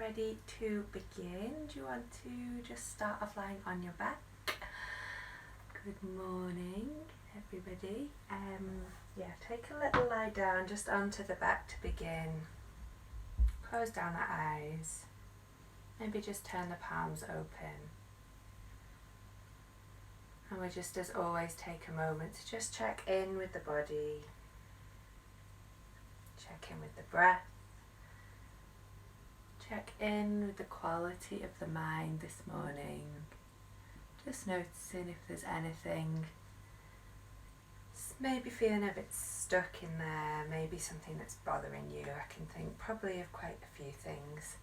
ready to begin? Do you want to just start off lying on your back? Good morning, everybody. Take a little lie down just onto the back to begin. Close down the eyes. Maybe just turn the palms open. And we'll just, as always, take a moment to just check in with the body. Check in with the breath. Check in with the quality of the mind this morning. Just noticing if there's anything maybe feeling a bit stuck in there, maybe something that's bothering you. I can think probably of quite a few things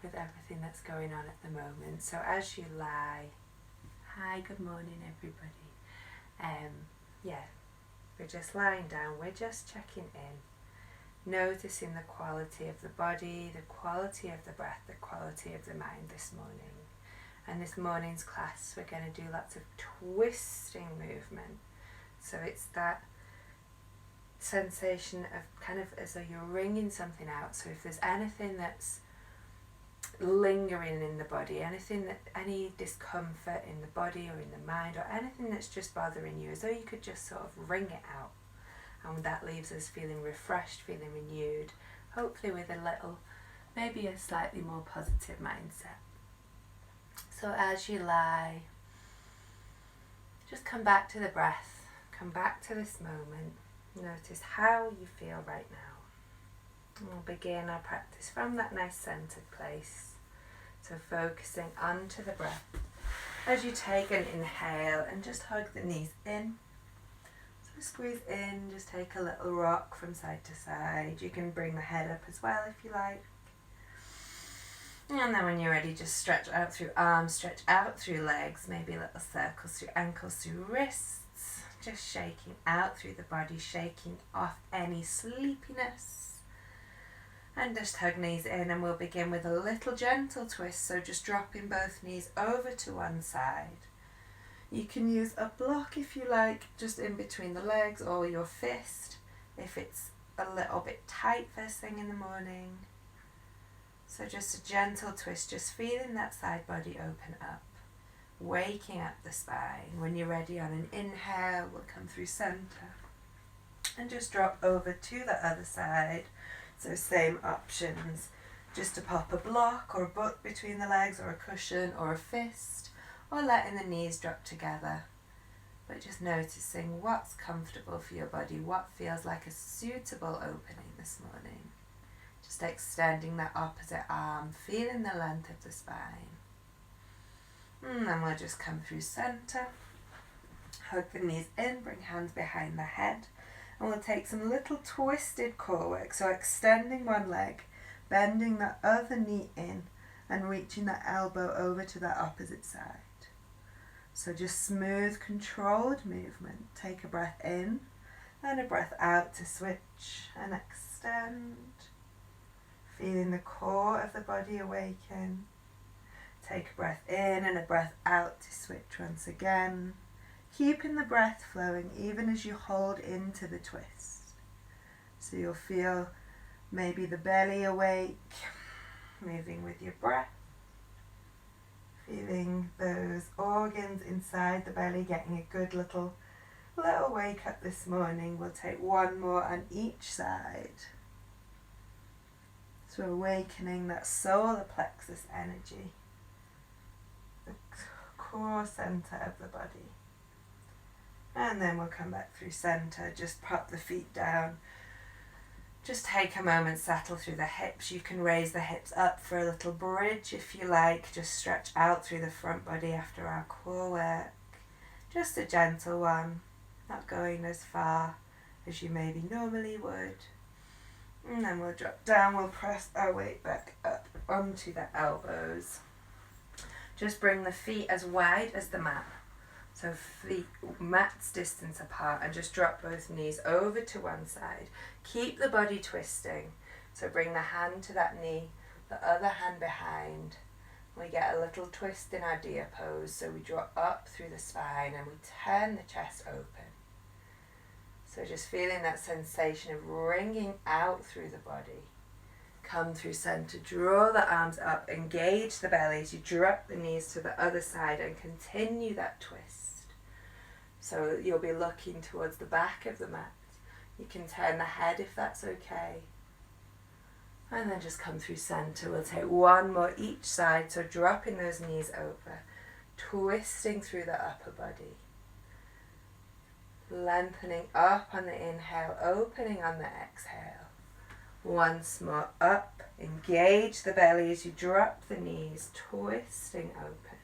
with everything that's going on at the moment. So as you lie, hi, good morning everybody. We're just lying down, we're just checking in, noticing the quality of the body, the quality of the breath, the quality of the mind this morning. And this morning's class we're going to do lots of twisting movement. So it's that sensation of kind of as though you're wringing something out. So if there's anything that's lingering in the body, any discomfort in the body or in the mind, or anything that's just bothering you, as though you could just sort of wring it out. And that leaves us feeling refreshed, feeling renewed, hopefully with a little, maybe a slightly more positive mindset. So as you lie, just come back to the breath. Come back to this moment. Notice how you feel right now. And we'll begin our practice from that nice centered place. So focusing onto the breath. As you take an inhale and just hug the knees in. So squeeze in, just take a little rock from side to side. You can bring the head up as well if you like. And then when you're ready, just stretch out through arms, stretch out through legs, maybe little circles through ankles, through wrists. Just shaking out through the body, shaking off any sleepiness. And just hug knees in, and we'll begin with a little gentle twist. So just dropping both knees over to one side. You can use a block if you like, just in between the legs, or your fist if it's a little bit tight first thing in the morning. So just a gentle twist, just feeling that side body open up. Waking up the spine. When you're ready, on an inhale, we'll come through center and just drop over to the other side. So same options, just to pop a block or a book between the legs, or a cushion or a fist, or letting the knees drop together. But just noticing what's comfortable for your body, what feels like a suitable opening this morning. Just extending that opposite arm, feeling the length of the spine. And then we'll just come through center, hug the knees in, bring hands behind the head, and we'll take some little twisted core work. So extending one leg, bending the other knee in, and reaching the elbow over to the opposite side. So just smooth, controlled movement. Take a breath in and a breath out to switch and extend. Feeling the core of the body awaken. Take a breath in and a breath out to switch once again. Keeping the breath flowing even as you hold into the twist. So you'll feel maybe the belly awake, moving with your breath. Feeling those organs inside the belly getting a good little wake up this morning. We'll take one more on each side. So awakening that solar plexus energy. The core center of the body. And then we'll come back through center, just pop the feet down. Just take a moment, settle through the hips. You can raise the hips up for a little bridge if you like. Just stretch out through the front body after our core work. Just a gentle one, not going as far as you maybe normally would. And then we'll drop down, we'll press our weight back up onto the elbows. Just bring the feet as wide as the mat. So feet mat's distance apart, and just drop both knees over to one side. Keep the body twisting. So bring the hand to that knee, the other hand behind. We get a little twist in our deer pose. So we draw up through the spine and we turn the chest open. So just feeling that sensation of wringing out through the body. Come through center, draw the arms up, engage the belly as you drop the knees to the other side and continue that twist. So you'll be looking towards the back of the mat. You can turn the head if that's okay. And then just come through center. We'll take one more each side, so dropping those knees over, twisting through the upper body. Lengthening up on the inhale, opening on the exhale. Once more up, engage the belly as you drop the knees, twisting open.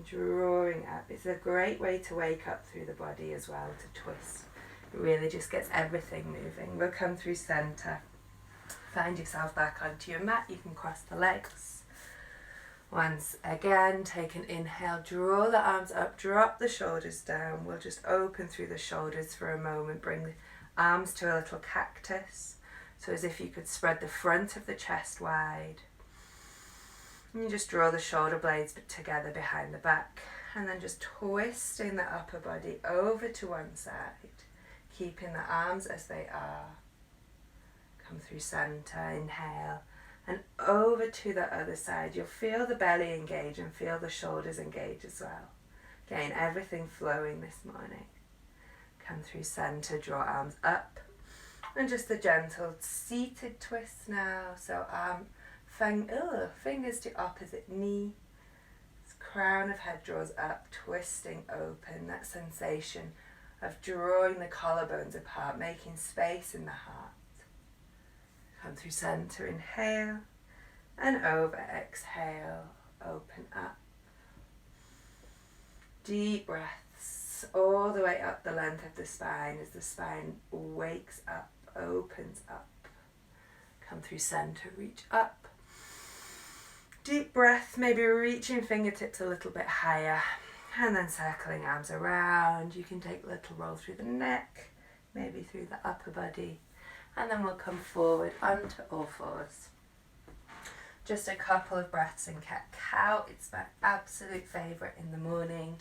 Drawing up. It's a great way to wake up through the body as well, to twist. It really just gets everything moving. We'll come through center. Find yourself back onto your mat. You can cross the legs. Once again, take an inhale, draw the arms up, drop the shoulders down. We'll just open through the shoulders for a moment. Bring the arms to a little cactus. So as if you could spread the front of the chest wide. And you just draw the shoulder blades together behind the back. And then just twisting the upper body over to one side. Keeping the arms as they are. Come through center, inhale. And over to the other side. You'll feel the belly engage and feel the shoulders engage as well. Again, everything flowing this morning. Come through center, draw arms up. And just a gentle seated twist now. So fingers to opposite knee. This crown of head draws up, twisting open. That sensation of drawing the collarbones apart, making space in the heart. Come through center, inhale, and over, exhale, open up. Deep breaths all the way up the length of the spine as the spine wakes up, opens up. Come through center, reach up. Deep breath, maybe reaching fingertips a little bit higher. And then circling arms around. You can take a little roll through the neck, maybe through the upper body. And then we'll come forward onto all fours. Just a couple of breaths in cat-cow. It's my absolute favourite in the morning.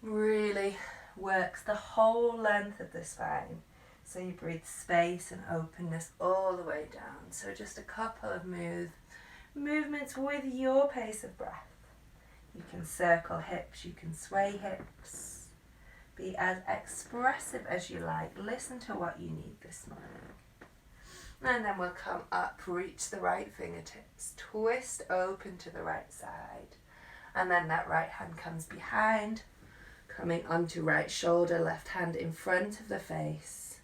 Really works the whole length of the spine. So you breathe space and openness all the way down. So just a couple of movements with your pace of breath. You can circle hips, you can sway hips. Be as expressive as you like. Listen to what you need this morning. And then we'll come up, reach the right fingertips, twist open to the right side. And then that right hand comes behind, coming onto right shoulder, left hand in front of the face.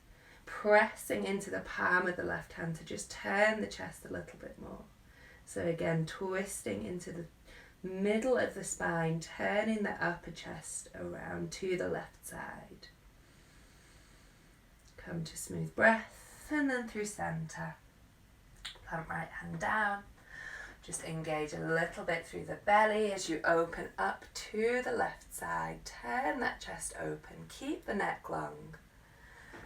Pressing into the palm of the left hand to just turn the chest a little bit more. So again, twisting into the middle of the spine, turning the upper chest around to the left side. Come to smooth breath and then through center. Plant right hand down. Just engage a little bit through the belly as you open up to the left side. Turn that chest open. Keep the neck long.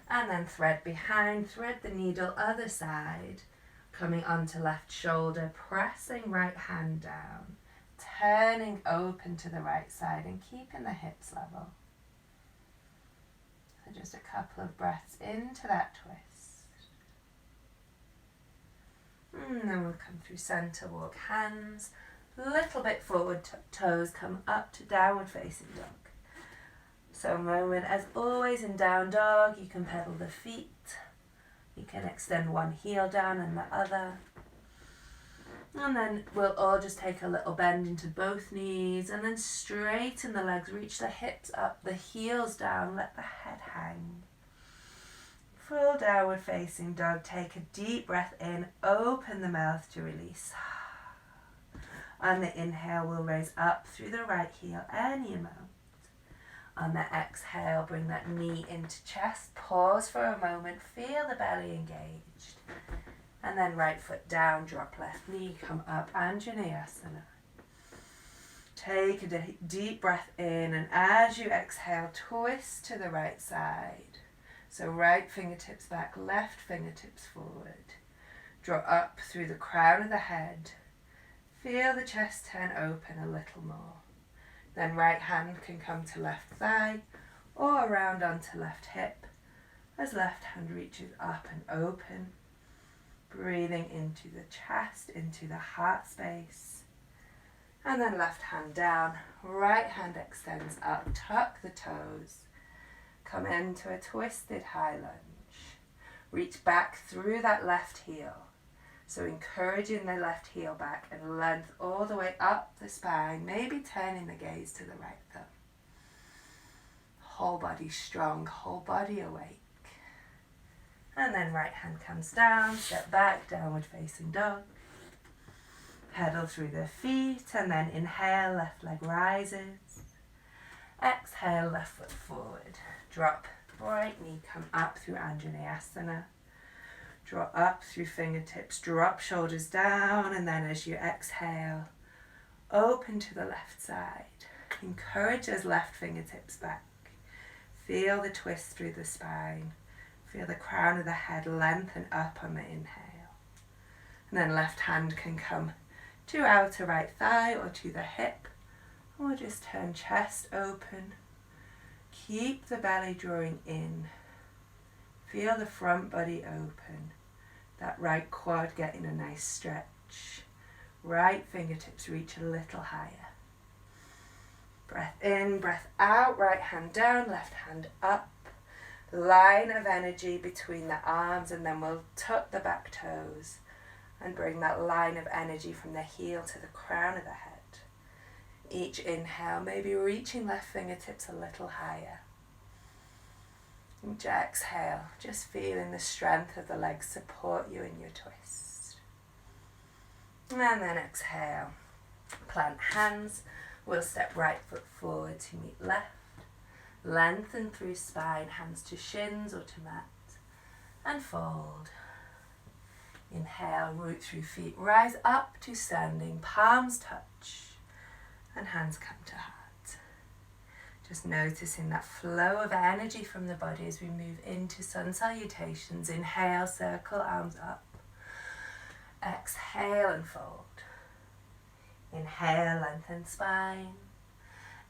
And then thread behind, thread the needle other side. Coming onto left shoulder, pressing right hand down. Turning open to the right side and keeping the hips level. So just a couple of breaths into that twist. And then we'll come through center, walk hands, little bit forward, toes come up to downward facing dog. So a moment, as always in down dog, you can pedal the feet. You can extend one heel down and the other. And then we'll all just take a little bend into both knees and then straighten the legs, reach the hips up, the heels down, let the head hang. Full downward facing dog, take a deep breath in, open the mouth to release. On the inhale, we'll raise up through the right heel any amount. On the exhale, bring that knee into chest, pause for a moment, feel the belly engaged. And then right foot down, drop left knee, come up, Anjaneyasana. Take a deep breath in, and as you exhale, twist to the right side. So right fingertips back, left fingertips forward. Draw up through the crown of the head. Feel the chest turn open a little more. Then right hand can come to left thigh or around onto left hip as left hand reaches up and open. Breathing into the chest, into the heart space. And then left hand down, right hand extends up, tuck the toes. Come into a twisted high lunge. Reach back through that left heel. So encouraging the left heel back and length all the way up the spine, maybe turning the gaze to the right thumb. Whole body strong, whole body awake. And then right hand comes down, step back, downward facing dog. Pedal through the feet and then inhale, left leg rises. Exhale, left foot forward. Drop right knee, come up through Anjaneyasana. Draw up through fingertips, drop shoulders down, and then as you exhale, open to the left side. Encourage those left fingertips back. Feel the twist through the spine. Feel the crown of the head lengthen up on the inhale. And then left hand can come to outer right thigh or to the hip. Or just turn chest open. Keep the belly drawing in. Feel the front body open. That right quad getting a nice stretch. Right fingertips reach a little higher. Breath in, breath out, right hand down, left hand up. Line of energy between the arms, and then we'll tuck the back toes and bring that line of energy from the heel to the crown of the head. Each inhale, maybe reaching left fingertips a little higher. Each exhale, just feeling the strength of the legs support you in your twist. And then exhale, plant hands. We'll step right foot forward to meet left. Lengthen through spine, hands to shins or to mat. And fold. Inhale, root through feet, rise up to standing, palms touch. And hands come to heart. Just noticing that flow of energy from the body as we move into sun salutations. Inhale, circle, arms up. Exhale and fold. Inhale, lengthen spine.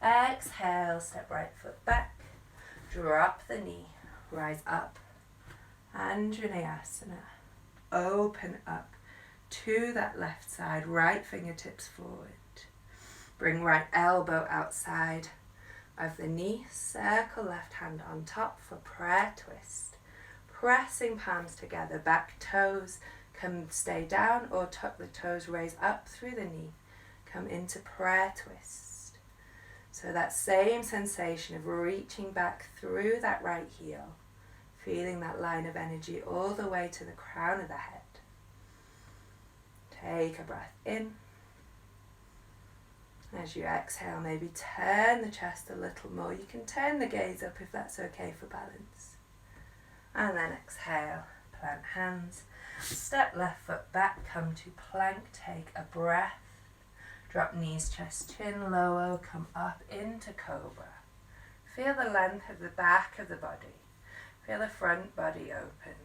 Exhale, step right foot back. Drop the knee, rise up. Anjaneyasana. Open up to that left side, right fingertips forward. Bring right elbow outside of the knee. Circle left hand on top for prayer twist. Pressing palms together, back toes can stay down or tuck the toes, raise up through the knee. Come into prayer twist. So that same sensation of reaching back through that right heel, feeling that line of energy all the way to the crown of the head. Take a breath in. As you exhale, maybe turn the chest a little more. You can turn the gaze up if that's okay for balance. And then exhale, plant hands. Step left foot back, come to plank, take a breath. Drop knees, chest, chin, lower, come up into cobra. Feel the length of the back of the body. Feel the front body open.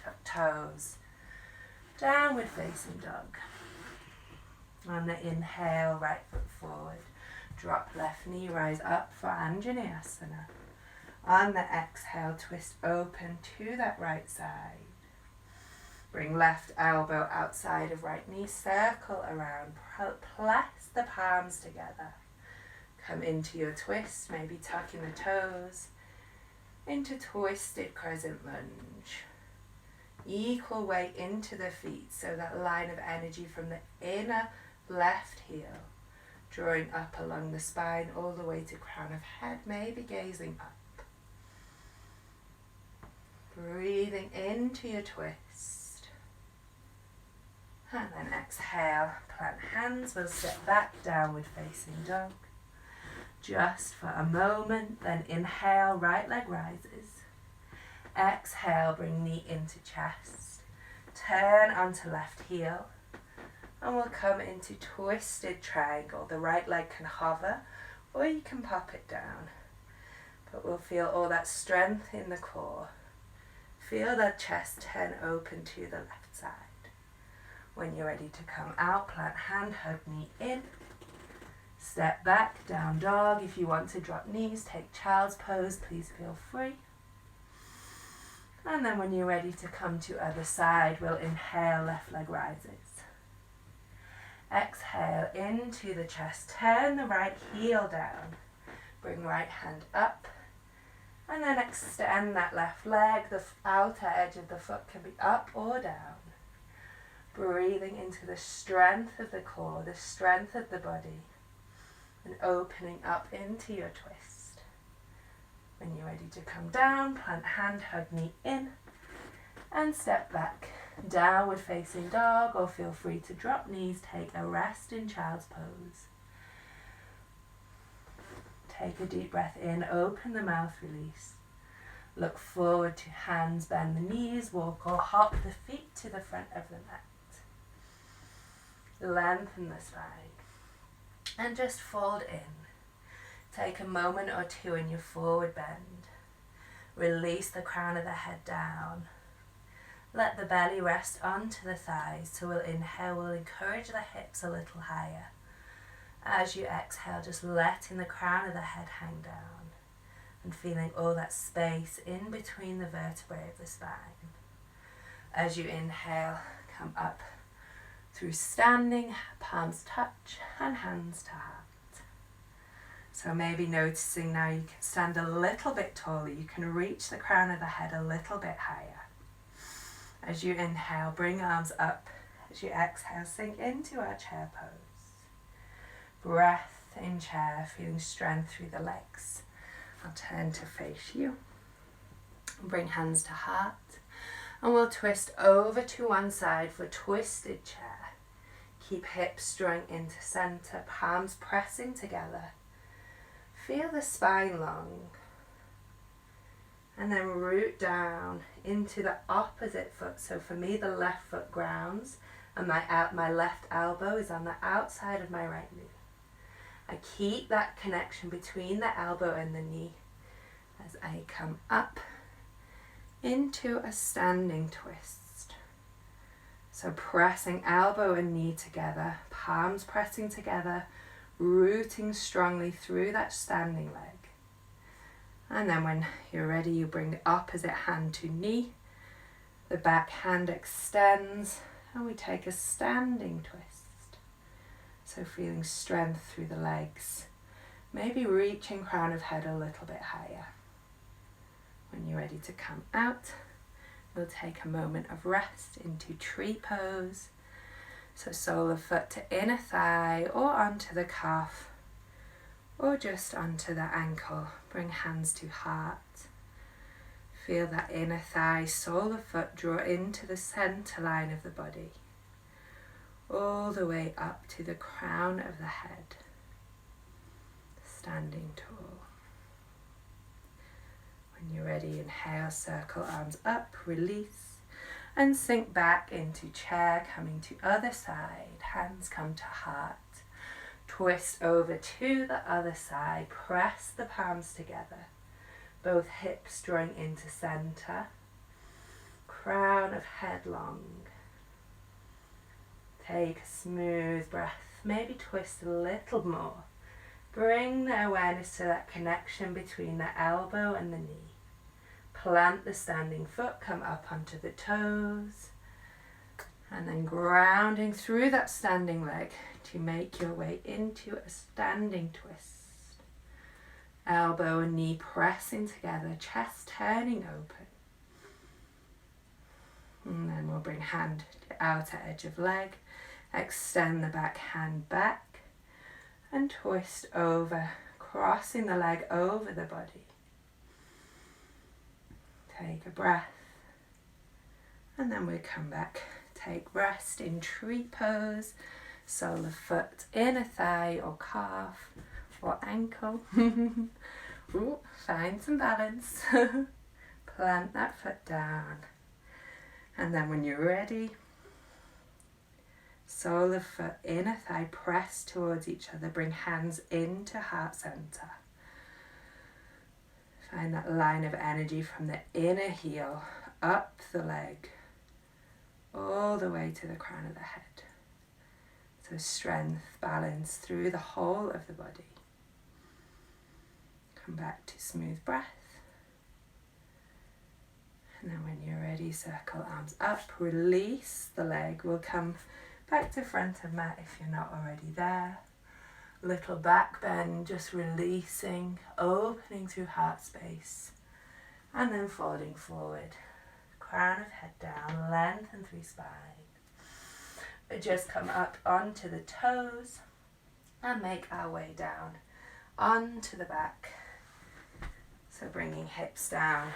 Tuck toes. Downward facing dog. On the inhale, right foot forward. Drop left knee, rise up for Anjaneyasana. On the exhale, twist open to that right side. Bring left elbow outside of right knee, circle around, press the palms together. Come into your twist, maybe tucking the toes into twisted crescent lunge. Equal weight into the feet, so that line of energy from the inner left heel, drawing up along the spine all the way to crown of head, maybe gazing up. Breathing into your twist. And then exhale, plant hands, we'll step back, downward facing dog. Just for a moment, then inhale, right leg rises. Exhale, bring knee into chest. Turn onto left heel. And we'll come into twisted triangle. The right leg can hover, or you can pop it down. But we'll feel all that strength in the core. Feel that chest turn open to the left side. When you're ready to come out, plant hand, hug knee in. Step back, down dog. If you want to drop knees, take child's pose, please feel free. And then when you're ready to come to other side, we'll inhale, left leg rises. Exhale into the chest, turn the right heel down. Bring right hand up. And then extend that left leg. The outer edge of the foot can be up or down. Breathing into the strength of the core, the strength of the body. And opening up into your twist. When you're ready to come down, plant hand, hug knee in. And step back. Downward facing dog, or feel free to drop knees. Take a rest in child's pose. Take a deep breath in, open the mouth, release. Look forward to hands, bend the knees, walk or hop the feet to the front of the mat. Lengthen the spine and just fold in. Take a moment or two in your forward bend. Release the crown of the head down. Let the belly rest onto the thighs. So we'll inhale, we'll encourage the hips a little higher. As you exhale, just letting the crown of the head hang down and feeling all that space in between the vertebrae of the spine. As you inhale, come up through standing, palms touch and hands to heart. So maybe noticing now you can stand a little bit taller, you can reach the crown of the head a little bit higher. As you inhale, bring arms up. As you exhale, sink into our chair pose. Breath in chair, feeling strength through the legs. I'll turn to face you. Bring hands to heart. And we'll twist over to one side for twisted chair. Keep hips drawing into center, palms pressing together. Feel the spine long. And then root down into the opposite foot. So for me, the left foot grounds and my left elbow is on the outside of my right knee. I keep that connection between the elbow and the knee as I come up into a standing twist. So pressing elbow and knee together, palms pressing together, rooting strongly through that standing leg. And then when you're ready, you bring the opposite hand to knee. The back hand extends and we take a standing twist. So feeling strength through the legs. Maybe reaching crown of head a little bit higher. When you're ready to come out, we'll take a moment of rest into tree pose. So sole of foot to inner thigh or onto the calf or just onto the ankle. Bring hands to heart. Feel that inner thigh, sole of foot draw into the center line of the body. All the way up to the crown of the head. Standing tall. When you're ready, inhale, circle arms up, release, and sink back into chair, coming to other side. Hands come to heart. Twist over to the other side. Press the palms together. Both hips drawing into center. Crown of head long. Take a smooth breath. Maybe twist a little more. Bring the awareness to that connection between the elbow and the knee. Plant the standing foot, come up onto the toes. And then grounding through that standing leg to make your way into a standing twist. Elbow and knee pressing together, chest turning open. And then we'll bring hand to outer edge of leg. Extend the back hand back and twist over, crossing the leg over the body. Take a breath and then we come back. Take rest in tree pose, sole of foot, inner thigh or calf or ankle. Ooh, find some balance. Plant that foot down. And then when you're ready, sole of foot, inner thigh, press towards each other. Bring hands into heart center. Find that line of energy from the inner heel up the leg, all the way to the crown of the head. So strength, balance through the whole of the body. Come back to smooth breath. And then when you're ready, circle arms up, release the leg. We'll come back to front of mat if you're not already there. Little back bend, just releasing, opening through heart space. And then folding forward. Crown of head down, lengthen through spine. Just come up onto the toes and make our way down onto the back. So bringing hips down,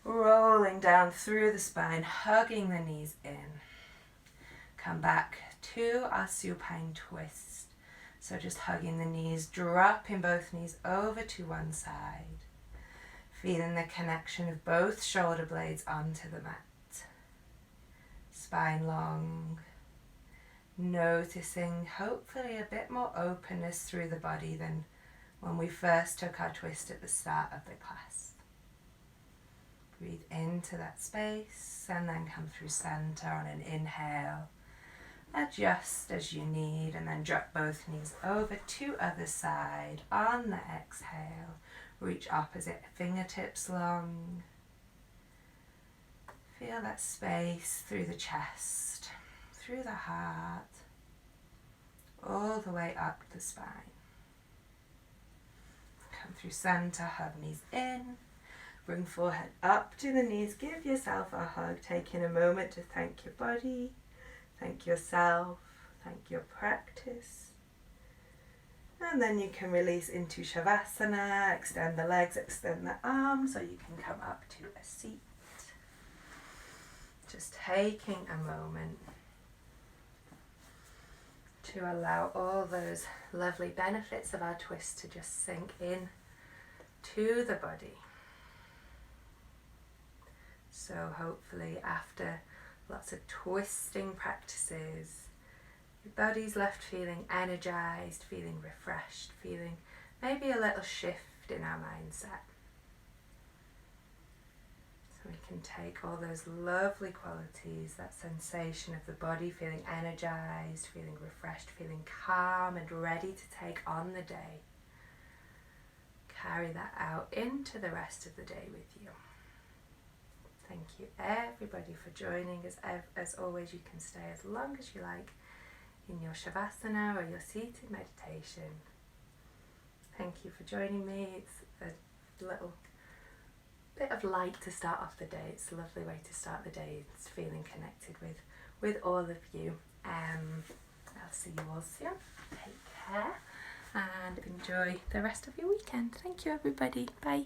rolling down through the spine, hugging the knees in. Come back to our supine twist. So just hugging the knees, dropping both knees over to one side. Feeling the connection of both shoulder blades onto the mat. Spine long. Noticing hopefully a bit more openness through the body than when we first took our twist at the start of the class. Breathe into that space and then come through center on an inhale. Adjust as you need and then drop both knees over to other side. On the exhale, reach opposite, fingertips long. Feel that space through the chest, through the heart, all the way up the spine. Come through center, hug knees in. Bring forehead up to the knees. Give yourself a hug, taking a moment to thank your body, thank yourself, thank your practice. And then you can release into Shavasana, extend the legs, extend the arms, so you can come up to a seat. Just taking a moment to allow all those lovely benefits of our twist to just sink in to the body. So hopefully after lots of twisting practices, your body's left feeling energized, feeling refreshed, feeling maybe a little shift in our mindset. So we can take all those lovely qualities, that sensation of the body feeling energized, feeling refreshed, feeling calm and ready to take on the day. Carry that out into the rest of the day with you. Thank you everybody for joining. As always, you can stay as long as you like in your Shavasana or your seated meditation. Thank you for joining me. It's a little bit of light to start off the day. It's a lovely way to start the day. It's feeling connected with all of you. I'll see you all soon. Take care and enjoy the rest of your weekend. Thank you everybody. Bye.